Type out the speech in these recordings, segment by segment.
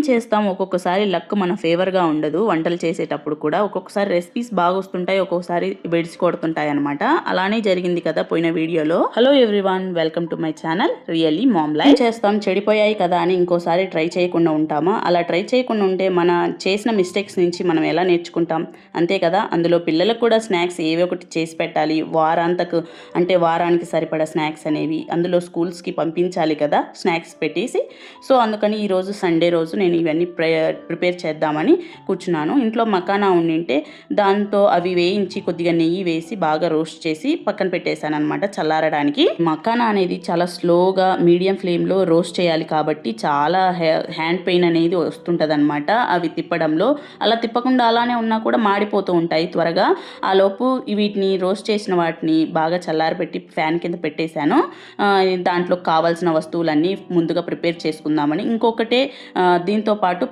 చేస్తాం, ఒక్కొక్కసారి లక్ మన ఫేవర్గా ఉండదు. వంటలు చేసేటప్పుడు కూడా ఒక్కొక్కసారి రెసిపీస్ బాగా వస్తుంటాయి, ఒక్కొక్కసారి బెడిసి కొడుతుంటాయి అనమాట. అలానే జరిగింది కదా పోయిన వీడియోలో. Hello everyone, welcome to my channel really mom life. చేస్తాం చెడిపోయాయి కదా అని ఇంకోసారి ట్రై చేయకుండా ఉంటామా? అలా ట్రై చేయకుండా ఉంటే మన చేసిన మిస్టేక్స్ నుంచి మనం ఎలా నేర్చుకుంటాం, అంతే కదా. అందులో పిల్లలకు కూడా స్నాక్స్ ఏవి ఒకటి చేసి పెట్టాలి, వారానికి సరిపడా స్నాక్స్ అనేవి అందులో స్కూల్స్కి పంపించాలి కదా స్నాక్స్ పెట్టేసి. సో అందుకని ఈరోజు సండే రోజు నేను ఇవన్నీ ప్రిపేర్ చేద్దామని కూర్చున్నాను. ఇంట్లో మకానా ఉండింటే దాంతో అవి వేయించి కొద్దిగా నెయ్యి వేసి బాగా రోస్ట్ చేసి పక్కన పెట్టేశాను అనమాట చల్లారడానికి. మకానా అనేది చాలా స్లోగా మీడియం ఫ్లేమ్లో రోస్ట్ చేయాలి కాబట్టి చాలా హ్యాండ్ పెయిన్ అనేది వస్తుంటుంది అనమాట అవి తిప్పడంలో. అలా తిప్పకుండా అలానే ఉన్నా కూడా మాడిపోతూ ఉంటాయి త్వరగా. ఆ లోపు వీటిని రోస్ట్ చేసిన వాటిని బాగా చల్లారబెట్టి ఫ్యాన్ కింద పెట్టేశాను. దాంట్లో కావాల్సిన వస్తువులన్నీ ముందుగా ప్రిపేర్ చేసుకుందామని. ఇంకొకటే దీంతో పాటు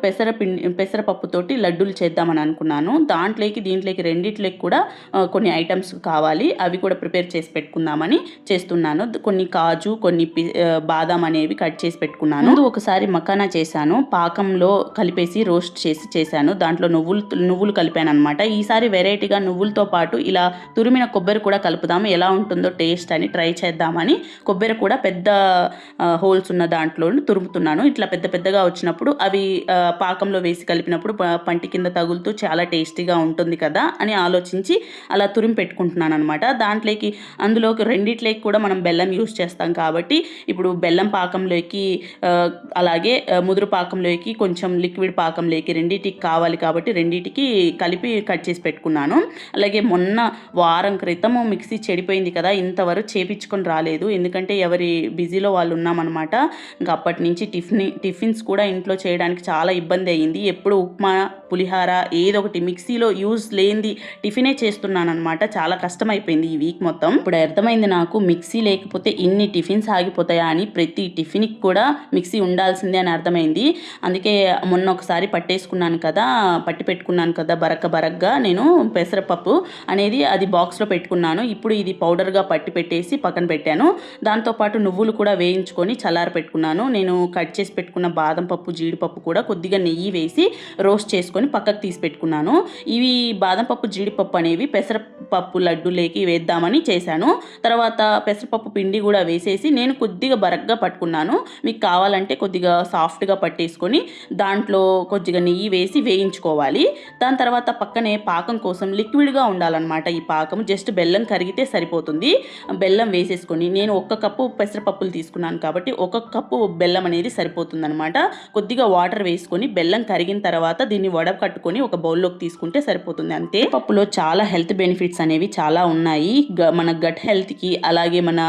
పెసరపప్పుతోటి లడ్డూలు చేద్దామని అనుకున్నాను. దీంట్లోకి రెండిట్లోకి కూడా కొన్ని ఐటమ్స్ కావాలి, అవి కూడా ప్రిపేర్ చేసి పెట్టుకుందామని చేస్తున్నాను. కొన్ని కాజు, కొన్ని బాదాం అనేవి కట్ చేసి పెట్టుకున్నాను. ముందు ఒకసారి మకానా చేశాను, పాకంలో కలిపేసి రోస్ట్ చేశాను. దాంట్లో నువ్వులు కలిపాను అనమాట. ఈసారి వెరైటీగా నువ్వులతో పాటు ఇలా తురిమిన కొబ్బరి కూడా కలుపుదాము, ఎలా ఉంటుందో టేస్ట్ అని ట్రై చేద్దామని కొబ్బరి కూడా పెద్ద హోల్స్ ఉన్న దాంట్లో తురుముతున్నాను. ఇట్లా పెద్దగా వచ్చినప్పుడు అవి పాకంలో వేసి కలిపినప్పుడు పంటి కింద తగులుతూ చాలా టేస్టీగా ఉంటుంది కదా అని ఆలోచించి అలా తురిమి పెట్టుకుంటున్నాను అనమాట. అందులోకి రెండిట్లోకి కూడా మనం బెల్లం యూస్ చేస్తాం కాబట్టి ఇప్పుడు బెల్లం పాకంలోకి అలాగే ముదురు పాకంలోకి కొంచెం లిక్విడ్ పాకంలోకి రెండింటికి కావాలి కాబట్టి రెండింటికి కలిపి కట్ చేసి పెట్టుకున్నాను. అలాగే మొన్న వారం క్రితము మిక్సీ చెడిపోయింది కదా, ఇంతవరకు చేపించుకొని రాలేదు, ఎందుకంటే ఎవరి బిజీలో వాళ్ళు ఉన్నామన్నమాట. ఇంకా అప్పటి నుంచి టిఫిన్స్ కూడా ఇంట్లో చేయడానికి చాలా ఇబ్బంది అయ్యింది. ఎప్పుడు ఉప్మా, పులిహార ఏదో ఒకటి మిక్సీలో యూజ్ లేనిది టిఫినే చేస్తున్నాను అనమాట. చాలా కష్టమైపోయింది ఈ వీక్ మొత్తం. ఇప్పుడు అర్థమైంది నాకు, మిక్సీ లేకపోతే ఇన్ని టిఫిన్స్ ఆగిపోతాయా అని. ప్రతి టిఫిన్కి కూడా మిక్సీ ఉండాల్సిందే అని అర్థమైంది. అందుకే మొన్న ఒకసారి పట్టి పెట్టుకున్నాను కదా బరగ్గా నేను పెసరపప్పు అనేది అది బాక్స్లో పెట్టుకున్నాను. ఇప్పుడు ఇది పౌడర్గా పట్టి పెట్టేసి పక్కన పెట్టాను. దాంతోపాటు నువ్వులు కూడా వేయించుకొని చల్లార పెట్టుకున్నాను. నేను కట్ చేసి పెట్టుకున్న బాదం పప్పు, జీడిపప్పు కూడా కొద్దిగా నెయ్యి వేసి రోస్ట్ చేసుకొని పక్కకు తీసి పెట్టుకున్నాను. ఇవి బాదం పప్పు, జీడిపప్పు అనేవి పెసరపప్పు లడ్డూలేకి వేద్దామని చేశాను. తర్వాత పెసరపప్పు పిండి కూడా వేసేసి నేను కొద్దిగా బరగ్గా పట్టుకున్నాను. మీకు కావాలంటే కొద్దిగా సాఫ్ట్గా పట్టేసుకొని దాంట్లో కొద్దిగా నెయ్యి వేసి వేయించుకోవాలి. దాని తర్వాత పక్కనే పాకం కోసం లిక్విడ్గా ఉండాలన్నమాట. ఈ పాకం జస్ట్ బెల్లం కరిగితే సరిపోతుంది. బెల్లం వేసేసుకొని నేను 1 కప్పు పెసరపప్పులు తీసుకున్నాను కాబట్టి 1 కప్పు బెల్లం అనేది సరిపోతుంది అనమాట. కొద్దిగా వాటర్ వేసుకొని బెల్లం కరిగిన తర్వాత దీన్ని వడకట్టుకొని ఒక బౌల్లోకి తీసుకుంటే సరిపోతుంది, అంతే. పప్పులో చాలా హెల్త్ బెనిఫిట్స్ అనేవి చాలా ఉన్నాయి. మన గట్ హెల్త్కి అలాగే మన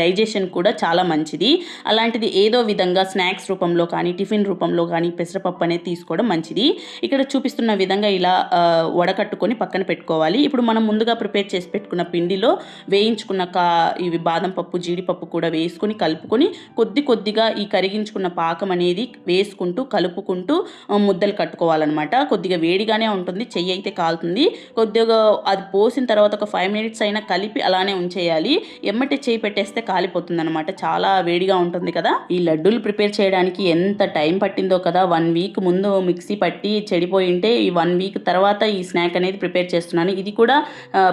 డైజెషన్ కూడా చాలా మంచిది. అలాంటిది ఏదో విధంగా స్నాక్స్ రూపంలో కానీ టిఫిన్ రూపంలో కానీ పెసరపప్పు అనేది తీసుకోవడం మంచిది. ఇక్కడ చూపిస్తున్న విధంగా ఇలా వడకట్టుకొని పక్కన పెట్టుకోవాలి. ఇప్పుడు మనం ముందుగా ప్రిపేర్ చేసి పెట్టుకున్న పిండిలో వేయించుకున్న ఇవి బాదం పప్పు, జీడిపప్పు కూడా వేసుకొని కలుపుకొని కొద్దిగా ఈ కరిగించుకున్న పాకం అనేది వేసుకుంటూ కలుపుకుంటూ ముద్దలు కట్టుకోవాలన్నమాట. కొద్దిగా వేడిగానే ఉంటుంది, చెయ్యి అయితే కాలుతుంది. కొద్దిగా అది పోసిన తర్వాత ఒక 5 మినిట్స్ అయినా కలిపి అలానే ఉంచేయాలి. ఎమ్మటే చేయి పెట్టేస్తే కాలిపోతుంది అనమాట, చాలా వేడిగా ఉంటుంది కదా. ఈ లడ్డూలు ప్రిపేర్ చేయడానికి ఎంత టైం పట్టిందో కదా. 1 వీక్ ముందు మిక్సీ పట్టి చెడిపోయి ఉంటే ఈ 1 వీక్ తర్వాత ఈ స్నాక్ అనేది ప్రిపేర్ చేస్తున్నాను. ఇది కూడా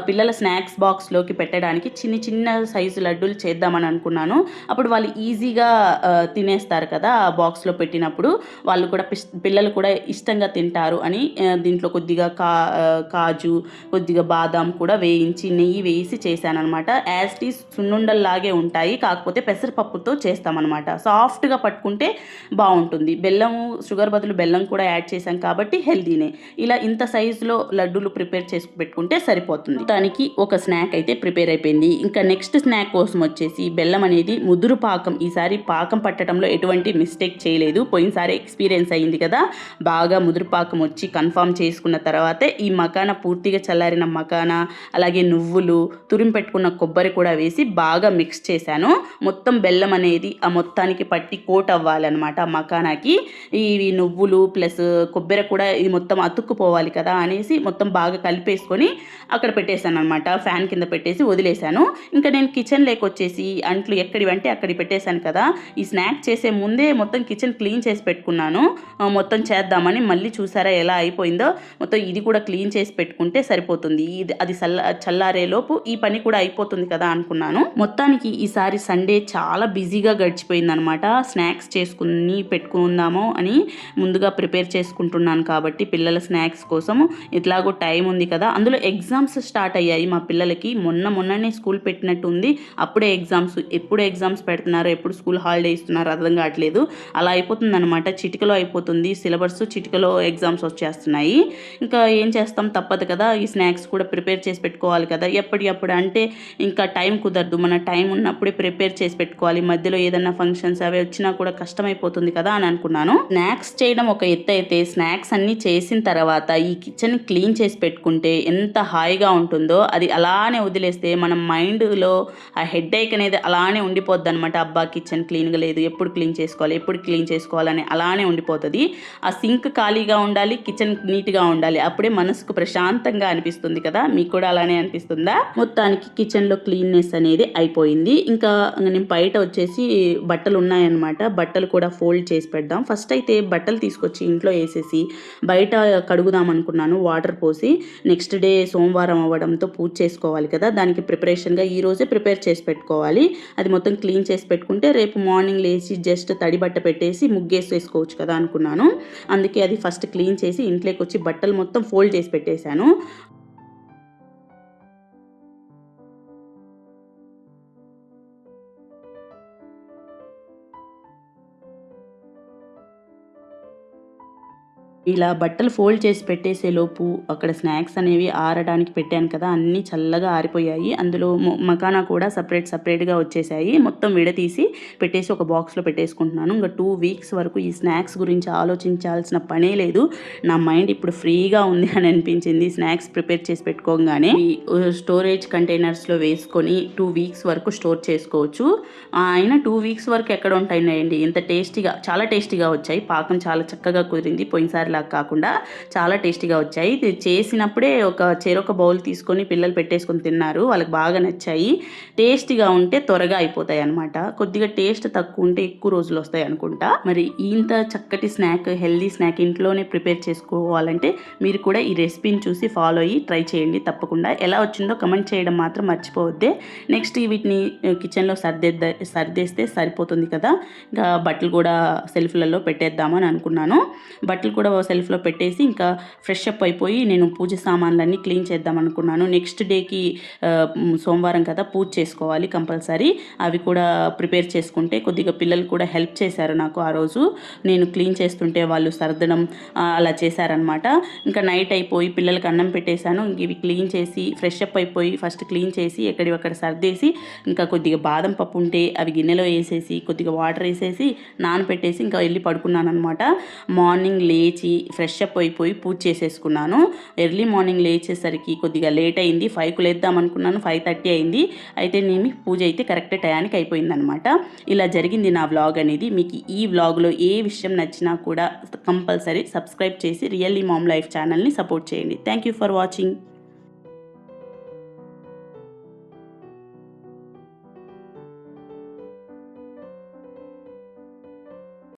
పిల్లల స్నాక్స్ బాక్స్లోకి పెట్టడానికి చిన్న సైజు లడ్డూలు చేద్దామని అనుకున్నాను. అప్పుడు వాళ్ళు ఈజీగా తినేస్తారు కదా ఆ బాక్స్లో పెట్టినప్పుడు, వాళ్ళు కూడా పిల్లలు కూడా ఇష్టంగా తింటారు అని దీంట్లో కొద్దిగా కాజు, కొద్దిగా బాదాం కూడా వేయించి నెయ్యి వేసి చేశాను అనమాట. యాజ్ టీస్ సున్నుండల్లాగే ఉంటాయి, కాకపోతే పెసరపప్పుతో చేస్తామన్నమాట. సాఫ్ట్గా పట్టుకుంటే బాగుంటుంది. బెల్లం, షుగర్ బదులు బెల్లం కూడా యాడ్ చేశాం కాబట్టి హెల్దీనే. ఇలా ఇంత సైజులో లడ్డూలు ప్రిపేర్ చేసి పెట్టుకుంటే సరిపోతుంది. దానికి ఒక స్నాక్ అయితే ప్రిపేర్ అయిపోయింది. ఇంకా నెక్స్ట్ స్నాక్ కోసం వచ్చేసి బెల్లం అనేది ముదురు పాకం. ఈసారి పాకం పట్టడంలో ఎటువంటి మిస్టేక్ చేయలేదు, పోయినసారి ఎక్స్పీరియన్స్ అయ్యింది కదా. బాగా ముదురు పాకం వచ్చి కన్ఫర్మ్ చేసుకున్న తర్వాతే ఈ మకానా, పూర్తిగా చల్లారిన మకానా అలాగే నువ్వులు, తురిమి పెట్టుకున్న కొబ్బరి కూడా వేసి బాగా మిక్స్ చేశాను. మొత్తం బెల్లం అనేది ఆ మొత్తానికి పట్టి కోట్ అవ్వాలన్నమాట మకానాకి. ఇవి నువ్వులు ప్లస్ కొబ్బరి కూడా ఇది మొత్తం అతుక్కుపోవాలి కదా అనేసి మొత్తం బాగా కలిపేసుకొని అక్కడ పెట్టేశాను అనమాట. ఫ్యాన్ కింద పెట్టేసి వదిలేశాను. ఇంకా నేను కిచెన్ లేకొచ్చేసి అంట్లు ఎక్కడివంటే అక్కడి పెట్టేశాను కదా. ఈ స్నాక్ చేసే ముందే మొత్తం కిచెన్ క్లీన్ చేసి పెట్టుకున్నాను. పెట్టుకున్నాను మొత్తం చేద్దామని. మళ్ళీ చూసారా ఎలా అయిపోయిందో. మొత్తం ఇది కూడా క్లీన్ చేసి పెట్టుకుంటే సరిపోతుంది. అది చల్లారేలోపు ఈ పని కూడా అయిపోతుంది కదా అనుకున్నాను. మొత్తానికి ఈసారి సండే చాలా బిజీగా గడిచిపోయిందనమాట. స్నాక్స్ చేసుకుని పెట్టుకుందాము అని ముందుగా ప్రిపేర్ చేసుకుంటున్నాను కాబట్టి పిల్లల స్నాక్స్ కోసము. ఇట్లాగో టైం ఉంది కదా, అందులో ఎగ్జామ్స్ స్టార్ట్ అయ్యాయి మా పిల్లలకి. మొన్ననే స్కూల్ పెట్టినట్టు ఉంది, అప్పుడే ఎగ్జామ్స్. ఎప్పుడు ఎగ్జామ్స్ పెడుతున్నారో, ఎప్పుడు స్కూల్ హాలిడే ఇస్తున్నారో అర్థం కావట్లేదు. అలా అయిపోతుంది అనమాట. చిటికలో అయిపోతుంది సిలబస్, చిటికలో ఎగ్జామ్స్ వచ్చేస్తున్నాయి. ఇంకా ఏం చేస్తాం, తప్పదు కదా. ఈ స్నాక్స్ కూడా ప్రిపేర్ చేసి పెట్టుకోవాలి కదా. ఎప్పటికప్పుడు అంటే ఇంకా టైం కుదరదు. మన టైం ఉన్నప్పుడే ప్రిపేర్ చేసి పెట్టుకోవాలి. మధ్యలో ఏదైనా ఫంక్షన్స్ అవి వచ్చినా కూడా కష్టమైపోతుంది కదా అని అనుకున్నాను. స్నాక్స్ చేయడం ఒక ఎత్తు అయితే, స్నాక్స్ అన్నీ చేసిన తర్వాత ఈ కిచెన్ క్లీన్ చేసి పెట్టుకుంటే ఎంత హాయిగా ఉంటుందో. అది అలానే వదిలేస్తే మన మైండ్లో ఆ హెడేక్ అనేది అలానే ఉండిపోద్ది అనమాట. అబ్బా కిచెన్ క్లీన్గా లేదు, ఎప్పుడు క్లీన్ చేసుకోవాలని అలానే ఉండిపోతుంది. ఆ సింక్ ఖాళీగా ఉండాలి, కిచెన్ నీట్గా ఉండాలి. అప్పుడే మనసుకు ప్రశాంతంగా అనిపిస్తుంది కదా. మీకు కూడా అలానే అనిపిస్తుందా? మొత్తానికి కిచెన్లో క్లీన్నెస్ అనేది అయిపోయింది. ఇంకా నేను బయట వచ్చేసి బట్టలు ఉన్నాయన్నమాట. బట్టలు కూడా ఫోల్డ్ చేసి పెడదాం. ఫస్ట్ అయితే బట్టలు తీసుకొచ్చి ఇంట్లో వేసేసి బయట కడుగుదాం అనుకున్నాను వాటర్ పోసి. నెక్స్ట్ డే సోమవారం అవ్వడంతో పూజ చేసుకోవాలి కదా, దానికి ప్రిపరేషన్గా ఈరోజే ప్రిపేర్ చేసి పెట్టుకోవాలి. అది మొత్తం క్లీన్ చేసి పెట్టుకుంటే రేపు మార్నింగ్ లేచి జస్ట్ తడి బట్ట పెట్టేసి ముగ్గేసేసుకోవచ్చు కదా అనుకున్నాను. అందుకే అది ఫస్ట్ క్లీన్ చేసి ఇంట్లోకి వచ్చి బట్టలు మొత్తం ఫోల్డ్ చేసి పెట్టేశాను. ఇలా బట్టలు ఫోల్డ్ చేసి పెట్టేసేలోపు అక్కడ స్నాక్స్ అనేవి ఆరడానికి పెట్టాను కదా, అన్నీ చల్లగా ఆరిపోయాయి. అందులో మకానా కూడా సపరేట్గా వచ్చేసాయి. మొత్తం విడతీసి పెట్టేసి ఒక బాక్స్లో పెట్టేసుకుంటున్నాను. ఇంకా 2 వీక్స్ వరకు ఈ స్నాక్స్ గురించి ఆలోచించాల్సిన పనే లేదు. నా మైండ్ ఇప్పుడు ఫ్రీగా ఉంది అని అనిపించింది. స్నాక్స్ ప్రిపేర్ చేసి పెట్టుకోగానే ఈ స్టోరేజ్ కంటైనర్స్లో వేసుకొని 2 వీక్స్ వరకు స్టోర్ చేసుకోవచ్చు. అయినా 2 వీక్స్ వరకు ఎక్కడ ఉంటాయండి, ఇంత టేస్టీగా, చాలా టేస్టీగా వచ్చాయి. పాకం చాలా చక్కగా కుదిరింది. పోయినసారి లాగా కాకుండా చాలా టేస్టీగా వచ్చాయి. ఇది చేసినప్పుడే చెరొక బౌల్ తీసుకొని పిల్లలు పెట్టేసుకొని తిన్నారు. వాళ్ళకి బాగా నచ్చాయి. టేస్టీగా ఉంటే త్వరగా అయిపోతాయి అనమాట. కొద్దిగా టేస్ట్ తక్కువ ఉంటే ఎక్కువ రోజులు వస్తాయి అనుకుంటా. మరి ఇంత చక్కటి స్నాక్, హెల్దీ స్నాక్ ఇంట్లోనే ప్రిపేర్ చేసుకోవాలంటే మీరు కూడా ఈ రెసిపీని చూసి ఫాలో అయ్యి ట్రై చేయండి తప్పకుండా. ఎలా వచ్చిందో కమెంట్ చేయడం మాత్రం మర్చిపోవద్దే. నెక్స్ట్ వీటిని కిచెన్లో సర్దేస్తే సరిపోతుంది కదా. ఇంకా బట్టలు కూడా సెల్ఫ్లలో పెట్టేద్దామని అనుకున్నాను. బట్టలు కూడా సెల్ఫ్లో పెట్టేసి ఇంకా ఫ్రెష్ అప్ అయిపోయి నేను పూజ సామాన్లన్నీ క్లీన్ చేద్దాం అనుకున్నాను. నెక్స్ట్ డేకి సోమవారం కదా, పూజ చేసుకోవాలి కంపల్సరీ. అవి కూడా ప్రిపేర్ చేసుకుంటే కొద్దిగా పిల్లలు కూడా హెల్ప్ చేశారు నాకు. ఆ రోజు నేను క్లీన్ చేస్తుంటే వాళ్ళు సర్దడం అలా చేశారనమాట. ఇంకా నైట్ అయిపోయి పిల్లలకి అన్నం పెట్టేశాను. ఇవి క్లీన్ చేసి ఫ్రెష్ అప్ అయిపోయి ఫస్ట్ క్లీన్ చేసి ఎక్కడివక్కడ సర్దేసి ఇంకా కొద్దిగా బాదం పప్పు ఉంటే అవి గిన్నెలో వేసేసి కొద్దిగా వాటర్ వేసేసి నానపెట్టేసి ఇంకా వెళ్ళి పడుకున్నాను అనమాట. మార్నింగ్ లేచి ఫ్రెష్ అప్ అయిపోయి పూజ చేసేసుకున్నాను. ఎర్లీ మార్నింగ్ లేచేసరికి కొద్దిగా లేట్ అయింది. 5కు లేద్దాం అనుకున్నాను, 5:30 అయింది. అయితే నేను పూజ అయితే కరెక్ట్ టయానికి అయిపోయిందనమాట. ఇలా జరిగింది నా వ్లాగ్ అనేది. మీకు ఈ వ్లాగ్లో ఏ విషయం నచ్చినా కూడా కంపల్సరీ సబ్స్క్రైబ్ చేసి రియల్లీ మామ్ లైఫ్ ఛానల్ని సపోర్ట్ చేయండి. Thank you for watching.